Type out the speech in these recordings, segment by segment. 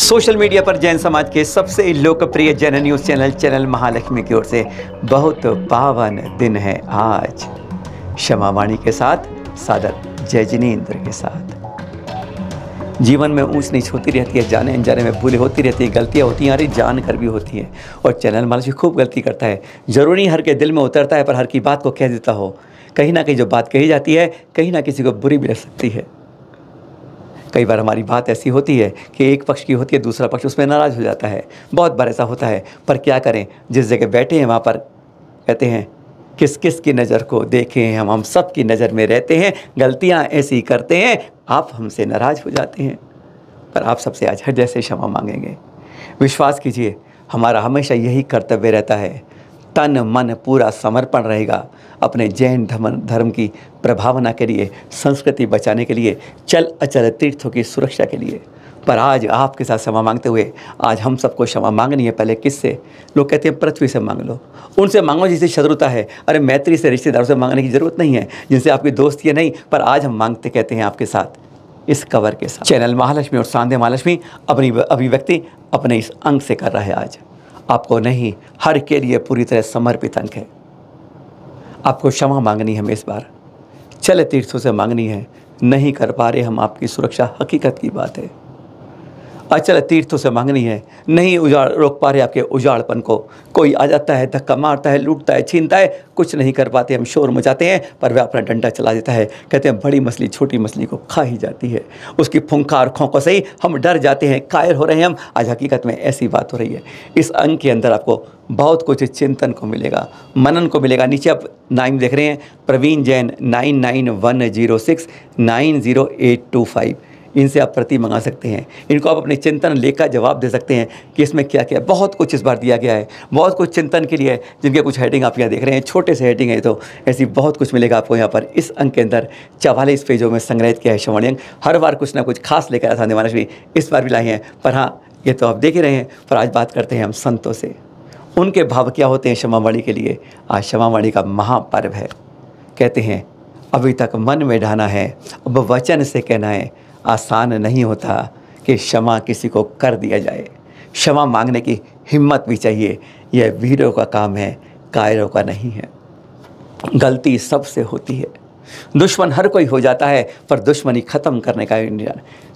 Social media पर जैन समाज के सबसे लोकप्रिय जैन न्यूज़ चैनल महालक्ष्मी की ओर से बहुत पावन दिन है आज। क्षमा वाणी के साथ सादर जय जिनेंद्र के साथ। जीवन में ऊंच नीच होती रहती है, जाने अनजाने में भूलें होती रहती है, गलतियां होती हैं, अरे जान कर भी होती हैं। और चैनल महालक्ष्मी खूब गलती करता है, ज़रूरी हर के दिल में उतरता है, पर हर की बात को कह देता हो। कहीं ना कहीं जो बात कही जाती है, कहीं ना किसी को बुरी भी लग सकती है। कई बार हमारी बात ऐसी होती है कि एक पक्ष की होती है, दूसरा पक्ष उसमें नाराज़ हो जाता है। बहुत बार ऐसा होता है, पर क्या करें, जिस जगह बैठे हैं वहाँ पर कहते हैं किस किस की नज़र को देखें, हम सब की नज़र में रहते हैं, गलतियाँ ऐसी करते हैं, आप हमसे नाराज़ हो जाते हैं। पर आप सबसे आज हृदय से क्षमा मांगेंगे। विश्वास कीजिए, हमारा हमेशा यही कर्तव्य रहता है, तन मन पूरा समर्पण रहेगा अपने जैन धर्म की प्रभावना के लिए, संस्कृति बचाने के लिए, चल अचल तीर्थों की सुरक्षा के लिए। पर आज आपके साथ क्षमा मांगते हुए आज हम सबको क्षमा मांगनी है। पहले किससे? लोग कहते हैं पृथ्वी से मांग लो, उनसे मांगो जिससे शत्रुता है। अरे मैत्री से, रिश्तेदारों से मांगने की ज़रूरत नहीं है, जिनसे आपकी दोस्ती है नहीं। पर आज हम मांगते कहते हैं आपके साथ इस कवर के साथ। चैनल महालक्ष्मी और सांध्य महालक्ष्मी अपनी अभिव्यक्ति अपने इस अंक से कर रहा है। आज आपको नहीं, हर के लिए पूरी तरह समर्पित अंक है। आपको क्षमा मांगनी है, हमें इस बार चले तीर्थों से मांगनी है। नहीं कर पा रहे हम आपकी सुरक्षा, हकीकत की बात है। अचल तीर्थों से मांगनी है, नहीं रोक पा रहे आपके उजाड़पन को। कोई आ जाता है, धक्का मारता है, लूटता है, छीनता है, कुछ नहीं कर पाते, हम शोर मचाते हैं, पर वह अपना डंडा चला देता है। कहते हैं बड़ी मछली छोटी मछली को खा ही जाती है। उसकी फुंकार खोंकों से ही हम डर जाते हैं, कायर हो रहे हैं हम। आज हकीकत में ऐसी बात हो रही है। इस अंक के अंदर आपको बहुत कुछ चिंतन को मिलेगा, मनन को मिलेगा। नीचे आप नाम देख रहे हैं, प्रवीण जैन 99106 90825। इनसे आप प्रति मंगा सकते हैं। इनको आप अपने चिंतन लेकर जवाब दे सकते हैं कि इसमें क्या क्या है। बहुत कुछ इस बार दिया गया है, बहुत कुछ चिंतन के लिए। जिनके कुछ हेडिंग आप यहाँ देख रहे हैं, छोटे से हेडिंग है, तो ऐसी बहुत कुछ मिलेगा आपको यहाँ पर। इस अंक के अंदर 44 पेजों में संग्रहित किया है क्षमावाणी अंक। हर बार कुछ ना कुछ खास लेकर आता है महालक्ष्मी, इस बार भी लाए हैं। पर हाँ, ये तो आप देख ही रहे हैं। पर आज बात करते हैं हम संतों से, उनके भाव क्या होते हैं क्षमावाणी के लिए। आज क्षमावाणी का महापर्व है। कहते हैं अभी तक मन में ढाना है, अब वचन से कहना है। आसान नहीं होता कि क्षमा किसी को कर दिया जाए। क्षमा मांगने की हिम्मत भी चाहिए। यह वीरों का काम है, कायरों का नहीं है। गलती सबसे होती है, दुश्मन हर कोई हो जाता है, पर दुश्मनी ख़त्म करने का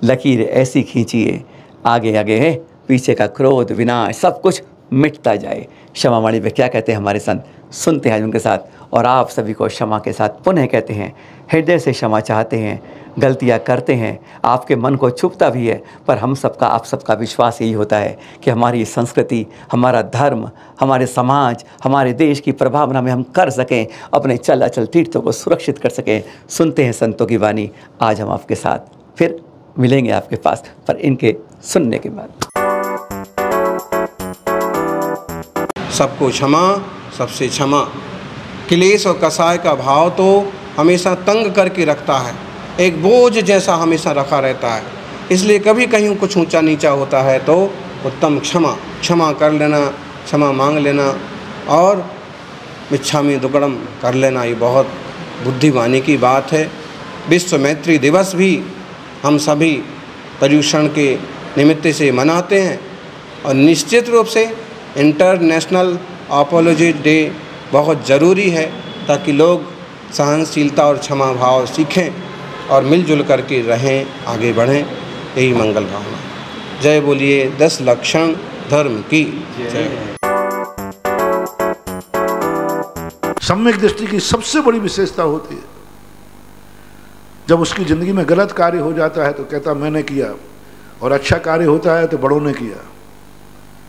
लकीर ऐसी खींचिए, आगे आगे है पीछे का क्रोध विनाश सब कुछ मिटता जाए। क्षमा वाणी पे क्या कहते हैं हमारे संत, सुनते हैं उनके साथ। और आप सभी को क्षमा के साथ पुनः कहते हैं, हृदय से क्षमा चाहते हैं, गलतियां करते हैं, आपके मन को छुपता भी है। पर हम सबका, आप सबका विश्वास यही होता है कि हमारी संस्कृति, हमारा धर्म, हमारे समाज, हमारे देश की प्रभावना में हम कर सकें, अपने चल अचल तीर्थों को सुरक्षित कर सकें। सुनते हैं संतों की वाणी। आज हम आपके साथ फिर मिलेंगे आपके पास, पर इनके सुनने के बाद। सबको क्षमा, सबसे क्षमा। क्लेश और कसाय का भाव तो हमेशा तंग करके रखता है, एक बोझ जैसा हमेशा रखा रहता है। इसलिए कभी कहीं कुछ ऊंचा नीचा होता है तो उत्तम क्षमा कर लेना, क्षमा मांग लेना और मिच्छामी दुक्कड़म कर लेना, ये बहुत बुद्धिमानी की बात है। विश्व मैत्री दिवस भी हम सभी पर्यूषण के निमित्त से मनाते हैं, और निश्चित रूप से इंटरनेशनल अपॉलॉजी डे बहुत ज़रूरी है, ताकि लोग सहनशीलता और क्षमा भाव सीखें और मिलजुल करके रहें, आगे बढ़ें। यही मंगल भावना। जय बोलिए 10 लक्षण धर्म की जय। सम्यक दृष्टि की सबसे बड़ी विशेषता होती है, जब उसकी ज़िंदगी में गलत कार्य हो जाता है तो कहता मैंने किया, और अच्छा कार्य होता है तो बड़ों ने किया।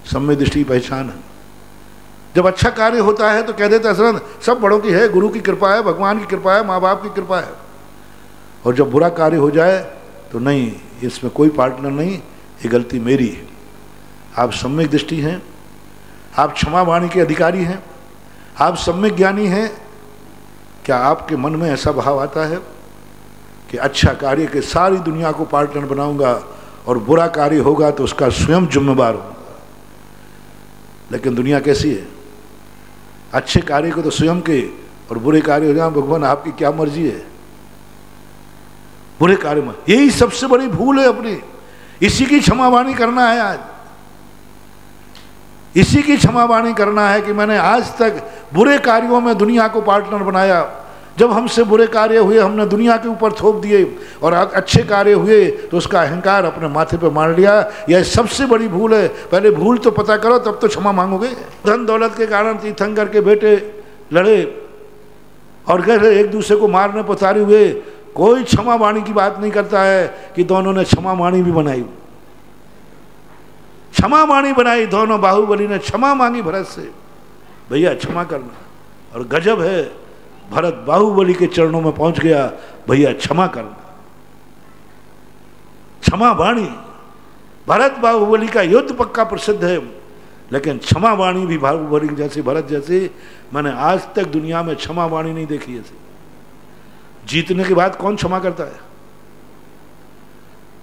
सम्यक दृष्टि की पहचान है। जब अच्छा कार्य होता है तो कह देता है सब बड़ों की है, गुरु की कृपा है, भगवान की कृपा है, माँ बाप की कृपा है। और जब बुरा कार्य हो जाए तो नहीं, इसमें कोई पार्टनर नहीं, ये गलती मेरी है। आप सम्यक दृष्टि हैं, आप क्षमा वाणी के अधिकारी हैं, आप सम्यक ज्ञानी हैं। क्या आपके मन में ऐसा भाव आता है कि अच्छा कार्य के सारी दुनिया को पार्टनर बनाऊंगा, और बुरा कार्य होगा तो उसका स्वयं जिम्मेदार होगा? लेकिन दुनिया कैसी है, अच्छे कार्य को तो स्वयं के, और बुरे कार्य हो जाए भगवान आपकी क्या मर्जी है, बुरे कार्य में। यही सबसे बड़ी भूल है अपनी। इसी की क्षमावाणी करना है आज, इसी की क्षमावाणी करना है कि मैंने आज तक बुरे कार्यों में दुनिया को पार्टनर बनाया। जब हमसे बुरे कार्य हुए हमने दुनिया के ऊपर थोप दिए, और अच्छे कार्य हुए तो उसका अहंकार अपने माथे पे मार लिया। यह सबसे बड़ी भूल है। पहले भूल तो पता करो, तब तो क्षमा मांगोगे। धन दौलत के कारण तीर्थंकर के बेटे लड़े और गए, एक दूसरे को मारने पर उतारे हुए। कोई क्षमा वाणी की बात नहीं करता है कि दोनों ने क्षमा वाणी भी बनाई, क्षमा वाणी बनाई दोनों। बाहुबली ने क्षमा मांगी भरत से, भैया क्षमा करना। और गजब है, भरत बाहुबली के चरणों में पहुंच गया, भैया क्षमा करना। क्षमा वाणी, भरत बाहुबली का युद्ध पक्का प्रसिद्ध है, लेकिन क्षमा वाणी भी बाहुबली जैसे, भरत जैसे मैंने आज तक दुनिया में क्षमा वाणी नहीं देखी ऐसी। जीतने के बाद कौन क्षमा करता है?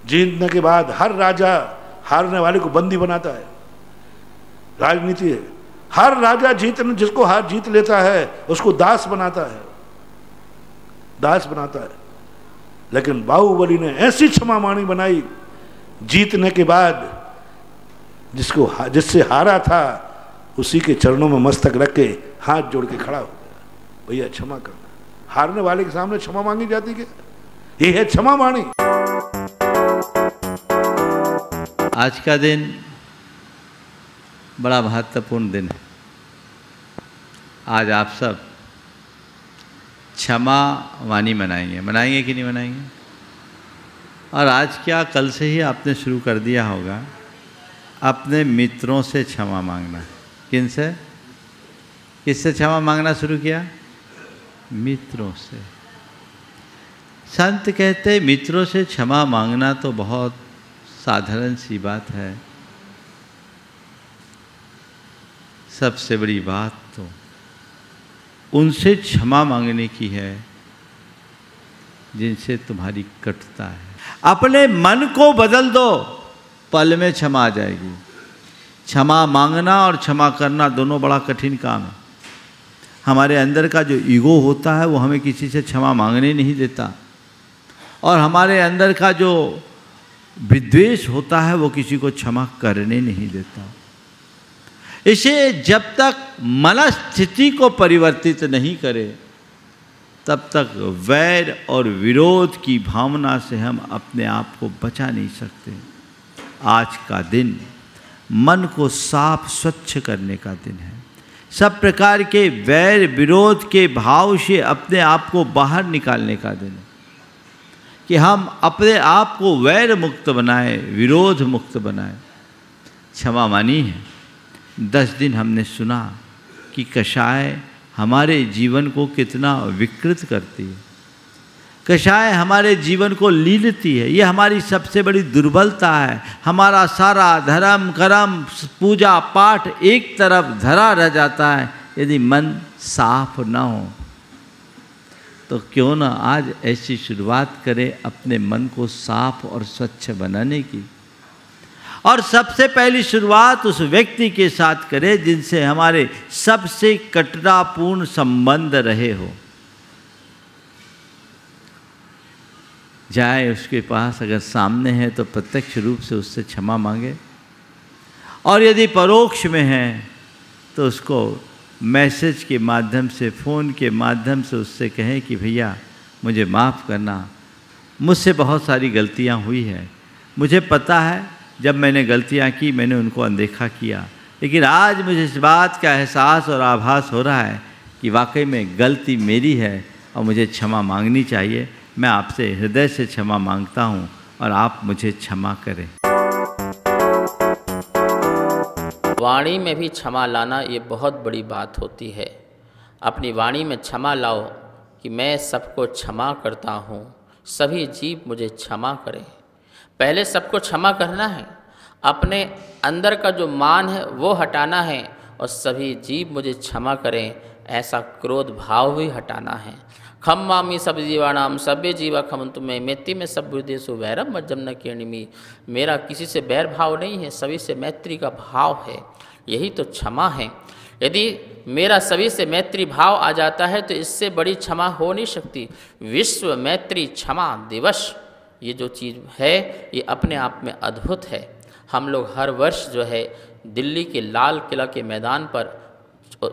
जीतने के बाद हर राजा हारने वाले को बंदी बनाता है। राजनीति है, हर राजा जिसको हार जीत लेता है उसको दास बनाता है, दास बनाता है। लेकिन बाहुबली ने ऐसी क्षमा वाणी बनाई जीतने के बाद, जिससे हारा था उसी के चरणों में मस्तक रख के हाथ जोड़ के खड़ा हो गया, भैया क्षमा करना। हारने वाले के सामने क्षमा मांगी जाती क्या? ये है क्षमा वाणी। आज का दिन बड़ा महत्वपूर्ण दिन है। आज आप सब क्षमा वाणी मनाएंगे कि नहीं मनाएंगे? और आज क्या, कल से ही आपने शुरू कर दिया होगा अपने मित्रों से क्षमा मांगना। किन से, किससे क्षमा मांगना शुरू किया? मित्रों से। संत कहते मित्रों से क्षमा मांगना तो बहुत साधारण सी बात है। सबसे बड़ी बात तो उनसे क्षमा मांगने की है जिनसे तुम्हारी कटुता है। अपने मन को बदल दो, पल में क्षमा आ जाएगी। क्षमा मांगना और क्षमा करना दोनों बड़ा कठिन काम है। हमारे अंदर का जो ईगो होता है वो हमें किसी से क्षमा मांगने नहीं देता, और हमारे अंदर का जो विद्वेष होता है वो किसी को क्षमा करने नहीं देता। इसे जब तक मनस्थिति को परिवर्तित नहीं करे तब तक वैर और विरोध की भावना से हम अपने आप को बचा नहीं सकते। आज का दिन मन को साफ स्वच्छ करने का दिन है। सब प्रकार के वैर विरोध के भाव से अपने आप को बाहर निकालने का दिन है, कि हम अपने आप को वैर मुक्त बनाए, विरोध मुक्त बनाए। क्षमा मानी है। 10 दिन हमने सुना कि कषाय हमारे जीवन को कितना विकृत करती है, कषाय हमारे जीवन को लीलती है। ये हमारी सबसे बड़ी दुर्बलता है। हमारा सारा धर्म कर्म पूजा पाठ एक तरफ धरा रह जाता है यदि मन साफ ना हो। तो क्यों ना आज ऐसी शुरुआत करें अपने मन को साफ और स्वच्छ बनाने की। और सबसे पहली शुरुआत उस व्यक्ति के साथ करें जिनसे हमारे सबसे कटुतापूर्ण संबंध रहे हो। जाए उसके पास, अगर सामने है तो प्रत्यक्ष रूप से उससे क्षमा मांगे, और यदि परोक्ष में है तो उसको मैसेज के माध्यम से, फ़ोन के माध्यम से उससे कहें कि भैया मुझे माफ़ करना, मुझसे बहुत सारी गलतियां हुई है। मुझे पता है जब मैंने गलतियां की मैंने उनको अनदेखा किया, लेकिन आज मुझे इस बात का एहसास और आभास हो रहा है कि वाकई में गलती मेरी है और मुझे क्षमा मांगनी चाहिए। मैं आपसे हृदय से क्षमा मांगता हूं और आप मुझे क्षमा करें। वाणी में भी क्षमा लाना ये बहुत बड़ी बात होती है। अपनी वाणी में क्षमा लाओ कि मैं सबको क्षमा करता हूँ, सभी जीव मुझे क्षमा करें। पहले सबको क्षमा करना है, अपने अंदर का जो मान है वो हटाना है, और सभी जीव मुझे क्षमा करें ऐसा क्रोध भाव भी हटाना है। खम मामी सब जीवाणाम सभ्य जीवा खम तुम्हें मेति में सब बुद्धेशु वैरम मज्जम न किरणिमी। मेरा किसी से बैर भाव नहीं है, सभी से मैत्री का भाव है। यही तो क्षमा है। यदि मेरा सभी से मैत्री भाव आ जाता है तो इससे बड़ी क्षमा हो नहीं सकती। विश्व मैत्री क्षमा दिवस ये जो चीज़ है ये अपने आप में अद्भुत है। हम लोग हर वर्ष जो है दिल्ली के लाल किला के मैदान पर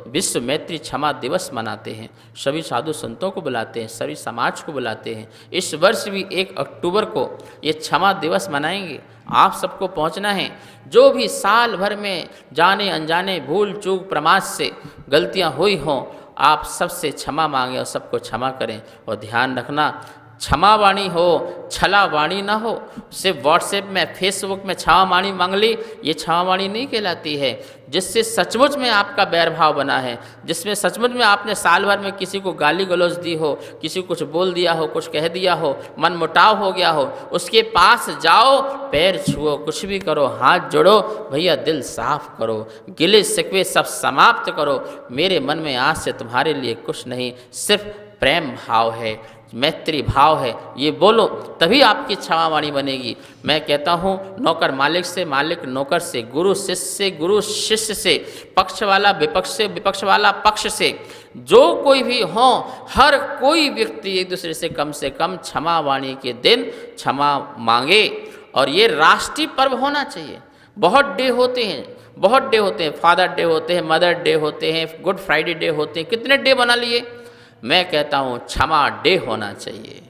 विश्व मैत्री क्षमा दिवस मनाते हैं। सभी साधु संतों को बुलाते हैं, सभी समाज को बुलाते हैं। इस वर्ष भी 1 अक्टूबर को ये क्षमा दिवस मनाएंगे। आप सबको पहुंचना है। जो भी साल भर में जाने अनजाने भूल चूक प्रमाद से गलतियां हुई हों, आप सबसे क्षमा मांगें और सबको क्षमा करें। और ध्यान रखना, क्षमा वाणी हो, छला वाणी ना हो। सिर्फ व्हाट्सएप में, फेसबुक में क्षमा वाणी मांग ली, ये क्षमा वाणी नहीं कहलाती है। जिससे सचमुच में आपका बैर भाव बना है, जिसमें सचमुच में आपने साल भर में किसी को गाली गलौज दी हो, किसी को कुछ बोल दिया हो, कुछ कह दिया हो, मन मुटाव हो गया हो, उसके पास जाओ, पैर छुओ, कुछ भी करो, हाथ जोड़ो, भैया दिल साफ करो, गिले शिकवे सब समाप्त करो। मेरे मन में आज से तुम्हारे लिए कुछ नहीं, सिर्फ प्रेम भाव है, मैत्री भाव है, ये बोलो, तभी आपकी क्षमावाणी बनेगी। मैं कहता हूँ नौकर मालिक से, मालिक नौकर से, गुरु शिष्य से, गुरु शिष्य से, पक्ष वाला विपक्ष से, विपक्ष वाला पक्ष से, जो कोई भी हो, हर कोई व्यक्ति एक दूसरे से कम क्षमावाणी के दिन क्षमा मांगे। और ये राष्ट्रीय पर्व होना चाहिए। बहुत डे होते हैं, बहुत डे होते हैं, फादर डे होते हैं, मदर डे होते हैं, गुड फ्राइडे डे होते हैं, कितने डे बना लिए। मैं कहता हूँ क्षमा डे होना चाहिए।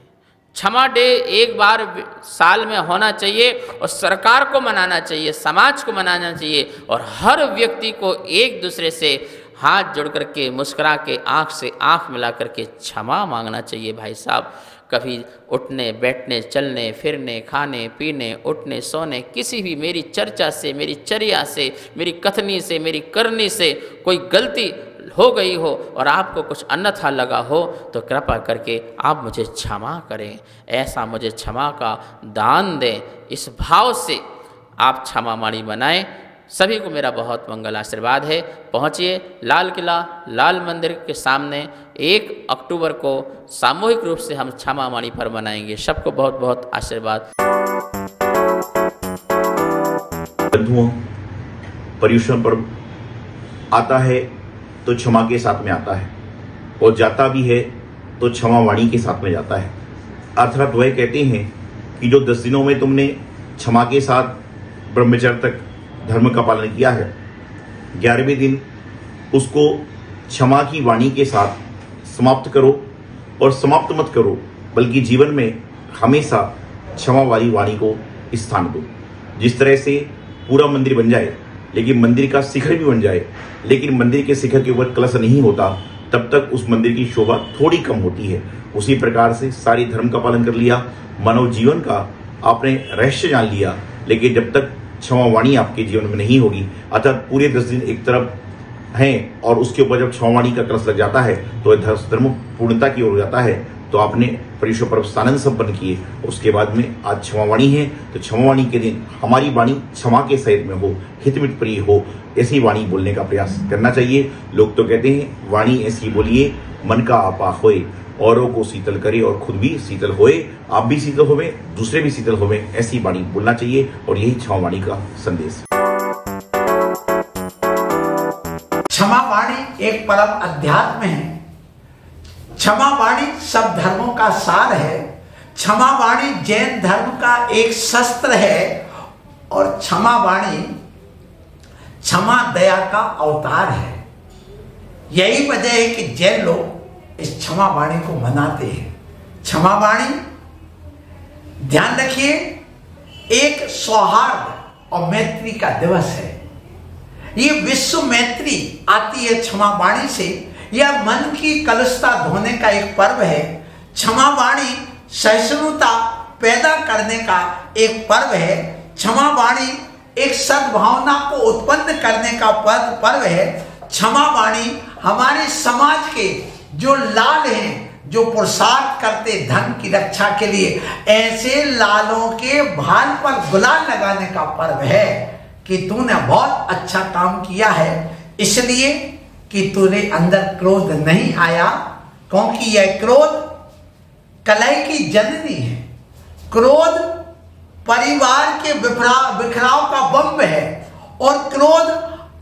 क्षमा डे एक बार साल में होना चाहिए और सरकार को मनाना चाहिए, समाज को मनाना चाहिए और हर व्यक्ति को एक दूसरे से हाथ जोड़ करके, मुस्कुरा के, आँख से आँख मिला करके क्षमा मांगना चाहिए। भाई साहब, कभी उठने बैठने, चलने फिरने, खाने पीने, उठने सोने, किसी भी मेरी चर्चा से, मेरी चर्या से, मेरी कथनी से, मेरी करनी से कोई गलती हो गई हो और आपको कुछ अन्यथा लगा हो तो कृपा करके आप मुझे क्षमा करें, ऐसा मुझे क्षमा का दान दें। इस भाव से आप क्षमा वाणी बनाएं। सभी को मेरा बहुत मंगल आशीर्वाद है। पहुँचिए लाल किला, लाल मंदिर के सामने 1 अक्टूबर को सामूहिक रूप से हम क्षमा वाणी पर मनाएंगे। सबको बहुत बहुत आशीर्वाद। बंधुओं, पर्युषण पर्व आता है तो क्षमा के साथ में आता है और जाता भी है तो क्षमा वाणी के साथ में जाता है। अर्थात वह कहते हैं कि जो 10 दिनों में तुमने क्षमा के साथ ब्रह्मचर्य तक धर्म का पालन किया है, 11वें दिन उसको क्षमा की वाणी के साथ समाप्त करो। और समाप्त मत करो, बल्कि जीवन में हमेशा क्षमा वाली वाणी को स्थान दो। जिस तरह से पूरा मंदिर बन जाए, लेकिन मंदिर का शिखर भी बन जाए, लेकिन मंदिर के शिखर के ऊपर कलश नहीं होता, तब तक उस मंदिर की शोभा थोड़ी कम होती है। उसी प्रकार से सारी धर्म का पालन कर लिया, मानव जीवन का आपने रहस्य जान लिया, लेकिन जब तक क्षमा वाणी आपके जीवन में नहीं होगी, अर्थात पूरे 10 दिन एक तरफ हैं और उसके ऊपर जब क्षमा वाणी का कलश लग जाता है तो धर्म पूर्णता की ओर हो जाता है। तो आपने पर्युषण पर्व सानंद संपन्न किए। उसके बाद में आज क्षमावाणी है, तो क्षमावाणी के दिन हमारी वाणी क्षमा के सहित में हो, हितमित प्रिय हो, ऐसी वाणी बोलने का प्रयास करना चाहिए। लोग तो कहते हैं वाणी ऐसी बोलिए मन का आपा होए, औरों को शीतल करे और खुद भी शीतल होए। आप भी शीतल होवे, दूसरे भी शीतल होवे, ऐसी वाणी बोलना चाहिए और यही क्षमावाणी का संदेश। क्षमा वाणी एक परम अध्यात्म है। क्षमा वाणी सब धर्मों का सार है। क्षमा वाणी जैन धर्म का एक शस्त्र है और क्षमा वाणी क्षमा दया का अवतार है। यही वजह है कि जैन लोग इस क्षमा वाणी को मनाते हैं। क्षमा वाणी, ध्यान रखिए, एक सौहार्द और मैत्री का दिवस है। ये विश्व मैत्री आती है क्षमा वाणी से। यह मन की कलुषता धोने का एक पर्व है। क्षमा वाणी सहिष्णुता पैदा करने का एक पर्व है। क्षमा वाणी एक सद्भावना को उत्पन्न करने का पर्व है। क्षमा वाणी हमारे समाज के जो लाल हैं, जो पुरुषार्थ करते धन की रक्षा के लिए, ऐसे लालों के भाल पर गुलाल लगाने का पर्व है कि तूने बहुत अच्छा काम किया है, इसलिए कि तुझे अंदर क्रोध नहीं आया, क्योंकि यह क्रोध कलह की जननी है। क्रोध परिवार के बिखराव का बम है और क्रोध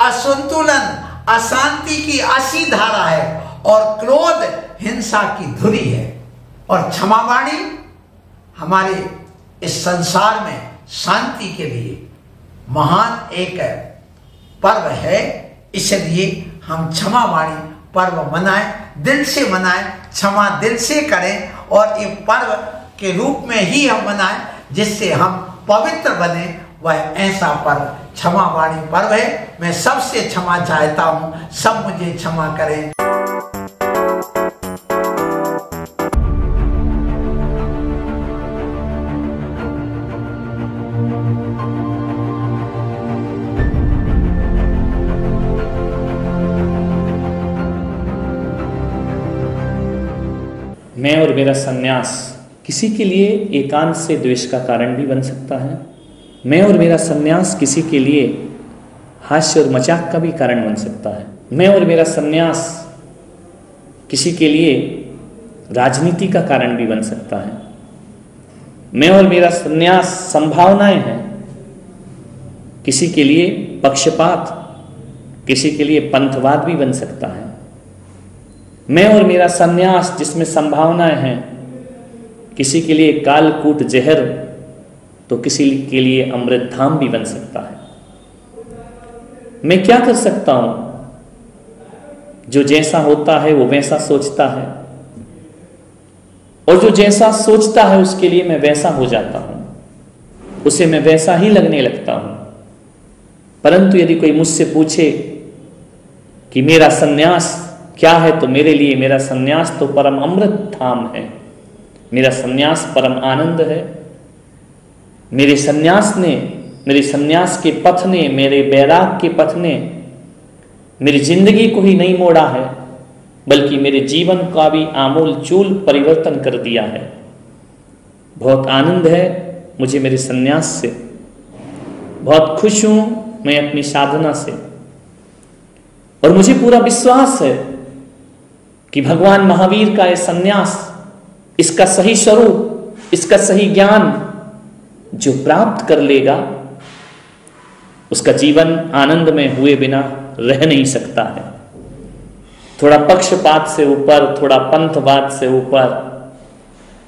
असंतुलन, अशांति की असी धारा है और क्रोध हिंसा की धुरी है। और क्षमा वाणी हमारे इस संसार में शांति के लिए महान एक पर्व है। इसलिए हम क्षमा वाणी पर्व मनाएं, दिल से मनाएं, क्षमा दिल से करें और एक पर्व के रूप में ही हम मनाएं जिससे हम पवित्र बने। वह ऐसा पर्व क्षमा वाणी पर्व है। मैं सबसे क्षमा चाहता हूं, सब मुझे क्षमा करें। मैं और मेरा संन्यास किसी के लिए एकांत से द्वेष का कारण भी बन सकता है। मैं और मेरा संन्यास किसी के लिए हास्य और मजाक का भी कारण बन सकता है। मैं और मेरा संन्यास किसी के लिए राजनीति का कारण भी बन सकता है। मैं और मेरा संन्यास संभावनाएं हैं, किसी के लिए पक्षपात, किसी के लिए पंथवाद भी बन सकता है। मैं और मेरा संन्यास जिसमें संभावनाएं हैं, किसी के लिए कालकूट जहर तो किसी के लिए अमृत धाम भी बन सकता है। मैं क्या कर सकता हूं? जो जैसा होता है वो वैसा सोचता है, और जो जैसा सोचता है उसके लिए मैं वैसा हो जाता हूं, उसे मैं वैसा ही लगने लगता हूं। परंतु यदि कोई मुझसे पूछे कि मेरा संन्यास क्या है, तो मेरे लिए मेरा संन्यास तो परम अमृत धाम है। मेरा संन्यास परम आनंद है। मेरे संन्यास के पथ ने, मेरे बैराग के पथ ने मेरी जिंदगी को ही नहीं मोड़ा है, बल्कि मेरे जीवन का भी आमूल चूल परिवर्तन कर दिया है। बहुत आनंद है मुझे मेरे संन्यास से, बहुत खुश हूं मैं अपनी साधना से, और मुझे पूरा विश्वास है कि भगवान महावीर का यह संन्यास, इसका सही स्वरूप, इसका सही ज्ञान जो प्राप्त कर लेगा, उसका जीवन आनंद में हुए बिना रह नहीं सकता है। थोड़ा पक्षपात से ऊपर, थोड़ा पंथवाद से ऊपर,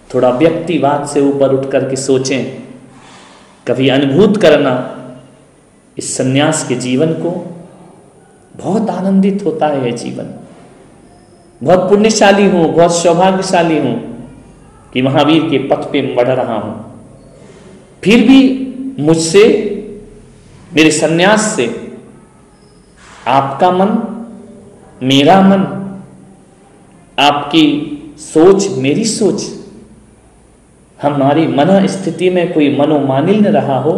थोड़ा व्यक्तिवाद से ऊपर उठ करके सोचें, कभी अनुभूत करना इस संन्यास के जीवन को। बहुत आनंदित होता है यह जीवन। बहुत पुण्यशाली हूं, बहुत सौभाग्यशाली हूं कि महावीर के पथ पे बढ़ रहा हूं। फिर भी मुझसे, मेरे संन्यास से आपका मन, मेरा मन, आपकी सोच, मेरी सोच, हमारी मन स्थिति में कोई मनोमालिन्य रहा हो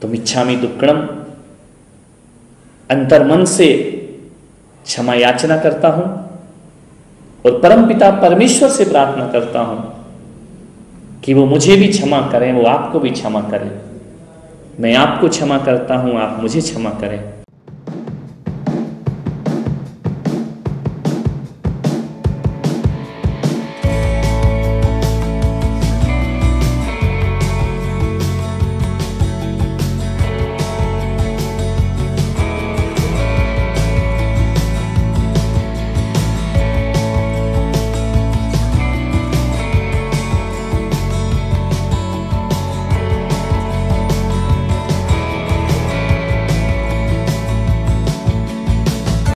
तो मिच्छामि दुक्कडम, अंतर्मन से क्षमा याचना करता हूं और परमपिता परमेश्वर से प्रार्थना करता हूं कि वो मुझे भी क्षमा करें, वो आपको भी क्षमा करें। मैं आपको क्षमा करता हूं, आप मुझे क्षमा करें।